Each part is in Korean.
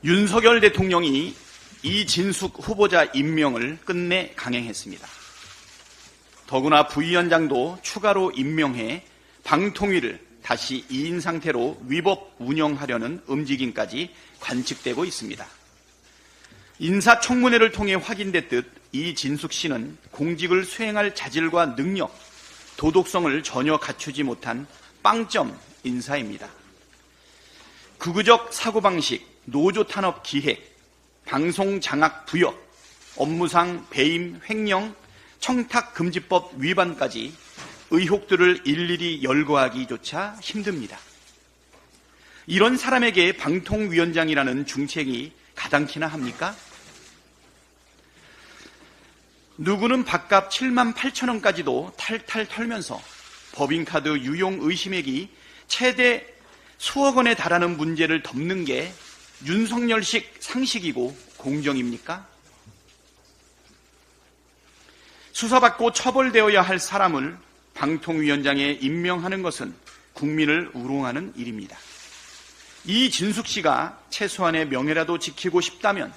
윤석열 대통령이 이진숙 후보자 임명을 끝내 강행했습니다. 더구나 부위원장도 추가로 임명해 방통위를 다시 2인 상태로 위법 운영하려는 움직임까지 관측되고 있습니다. 인사청문회를 통해 확인됐듯 이진숙 씨는 공직을 수행할 자질과 능력, 도덕성을 전혀 갖추지 못한 빵점 인사입니다. 극우적 사고방식, 노조 탄압 기획, 방송 장악 부역, 업무상 배임 횡령, 청탁금지법 위반까지 의혹들을 일일이 열거하기조차 힘듭니다. 이런 사람에게 방통위원장이라는 중책이 가당키나 합니까? 누구는 밥값 7만 8천 원까지도 탈탈 털면서 법인카드 유용 의심액이 최대 수억 원에 달하는 문제를 덮는 게 윤석열식 상식이고 공정입니까? 수사받고 처벌되어야 할 사람을 방통위원장에 임명하는 것은 국민을 우롱하는 일입니다. 이진숙 씨가 최소한의 명예라도 지키고 싶다면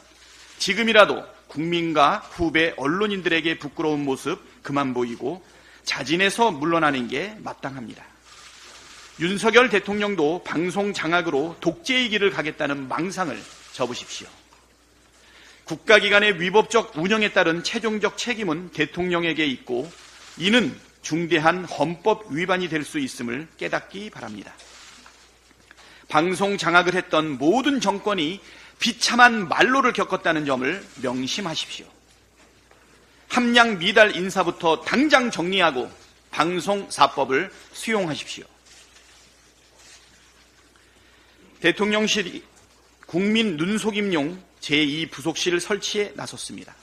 지금이라도 국민과 후배 언론인들에게 부끄러운 모습 그만 보이고 자진해서 물러나는 게 마땅합니다. 윤석열 대통령도 방송 장악으로 독재의 길을 가겠다는 망상을 접으십시오. 국가기관의 위법적 운영에 따른 최종적 책임은 대통령에게 있고 이는 중대한 헌법 위반이 될 수 있음을 깨닫기 바랍니다. 방송 장악을 했던 모든 정권이 비참한 말로를 겪었다는 점을 명심하십시오. 함량 미달 인사부터 당장 정리하고 방송사법을 수용하십시오. 대통령실이 국민 눈속임용 제2부속실을 설치해 나섰습니다.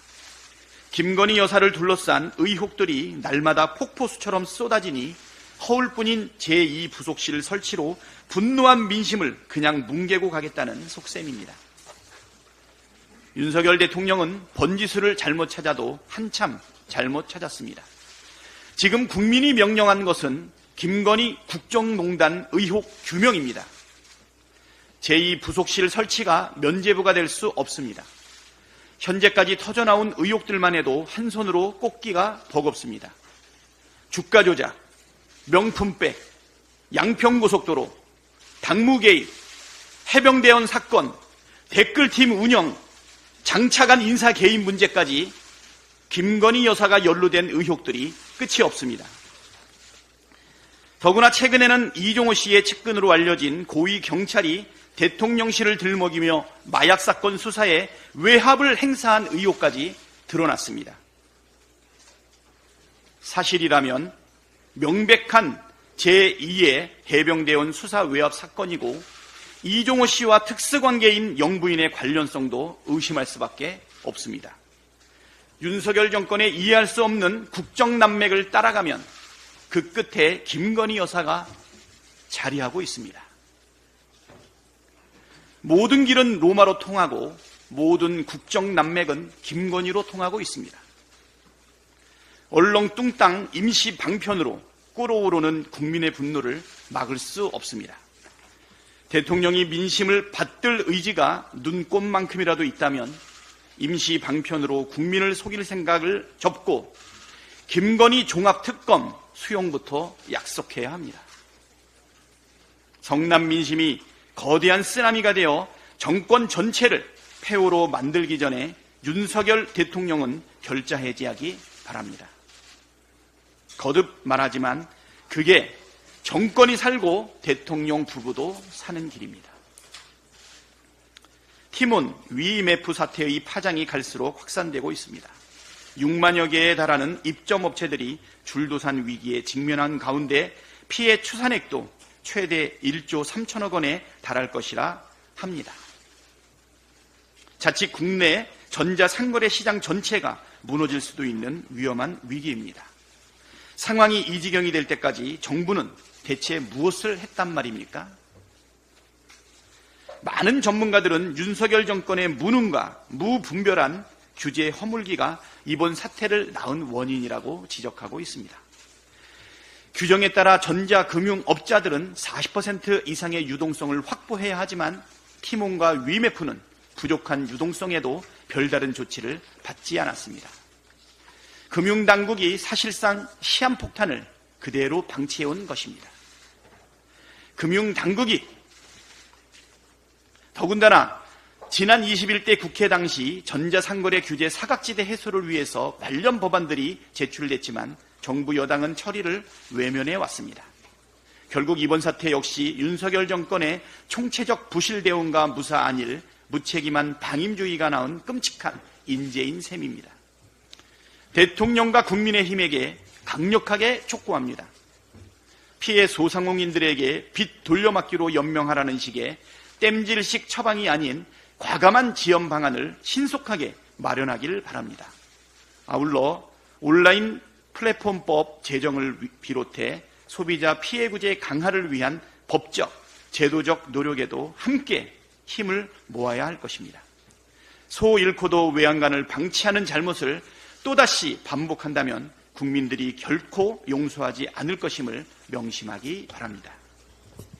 김건희 여사를 둘러싼 의혹들이 날마다 폭포수처럼 쏟아지니 허울뿐인 제2부속실 설치로 분노한 민심을 그냥 뭉개고 가겠다는 속셈입니다. 윤석열 대통령은 번지수를 잘못 찾아도 한참 잘못 찾았습니다. 지금 국민이 명령한 것은 김건희 국정농단 의혹 규명입니다. 제2부속실 설치가 면죄부가 될 수 없습니다. 현재까지 터져나온 의혹들만 해도 한 손으로 꼽기가 버겁습니다. 주가 조작, 명품백, 양평고속도로, 당무 개입, 해병대원 사건, 댓글팀 운영, 장차관 인사 개입 문제까지 김건희 여사가 연루된 의혹들이 끝이 없습니다. 더구나 최근에는 이종호 씨의 측근으로 알려진 고위 경찰이 대통령실을 들먹이며 마약 사건 수사에 외압을 행사한 의혹까지 드러났습니다. 사실이라면 명백한 제2의 해병대원 수사 외압 사건이고 이종호 씨와 특수관계인 영부인의 관련성도 의심할 수밖에 없습니다. 윤석열 정권의 이해할 수 없는 국정난맥을 따라가면 그 끝에 김건희 여사가 자리하고 있습니다. 모든 길은 로마로 통하고 모든 국정난맥은 김건희로 통하고 있습니다. 얼렁뚱땅 임시 방편으로 끓어오르는 국민의 분노를 막을 수 없습니다. 대통령이 민심을 받들 의지가 눈꼽만큼이라도 있다면 임시 방편으로 국민을 속일 생각을 접고 김건희 종합특검 수용부터 약속해야 합니다. 성남 민심이 거대한 쓰나미가 되어 정권 전체를 폐허로 만들기 전에 윤석열 대통령은 결자해지하기 바랍니다. 거듭 말하지만 그게 정권이 살고 대통령 부부도 사는 길입니다. 티몬 위메프 사태의 파장이 갈수록 확산되고 있습니다. 6만여 개에 달하는 입점업체들이 줄도산 위기에 직면한 가운데 피해 추산액도 최대 1조 3천억 원에 달할 것이라 합니다. 자칫 국내 전자상거래 시장 전체가 무너질 수도 있는 위험한 위기입니다. 상황이 이 지경이 될 때까지 정부는 대체 무엇을 했단 말입니까? 많은 전문가들은 윤석열 정권의 무능과 무분별한 규제 허물기가 이번 사태를 낳은 원인이라고 지적하고 있습니다. 규정에 따라 전자금융업자들은 40% 이상의 유동성을 확보해야 하지만 티몬과 위메프는 부족한 유동성에도 별다른 조치를 받지 않았습니다. 금융당국이 사실상 시한폭탄을 그대로 방치해온 것입니다. 금융당국이 더군다나 지난 21대 국회 당시 전자상거래 규제 사각지대 해소를 위해서 관련 법안들이 제출됐지만 정부 여당은 처리를 외면해 왔습니다. 결국 이번 사태 역시 윤석열 정권의 총체적 부실 대응과 무사안일 무책임한 방임주의가 낳은 끔찍한 인재인 셈입니다. 대통령과 국민의힘에게 강력하게 촉구합니다. 피해 소상공인들에게 빚 돌려막기로 연명하라는 식의 땜질식 처방이 아닌 과감한 지원 방안을 신속하게 마련하길 바랍니다. 아울러 온라인 플랫폼법 제정을 비롯해 소비자 피해 구제 강화를 위한 법적, 제도적 노력에도 함께 힘을 모아야 할 것입니다. 소 잃고도 외양간을 방치하는 잘못을 또다시 반복한다면 국민들이 결코 용서하지 않을 것임을 명심하기 바랍니다.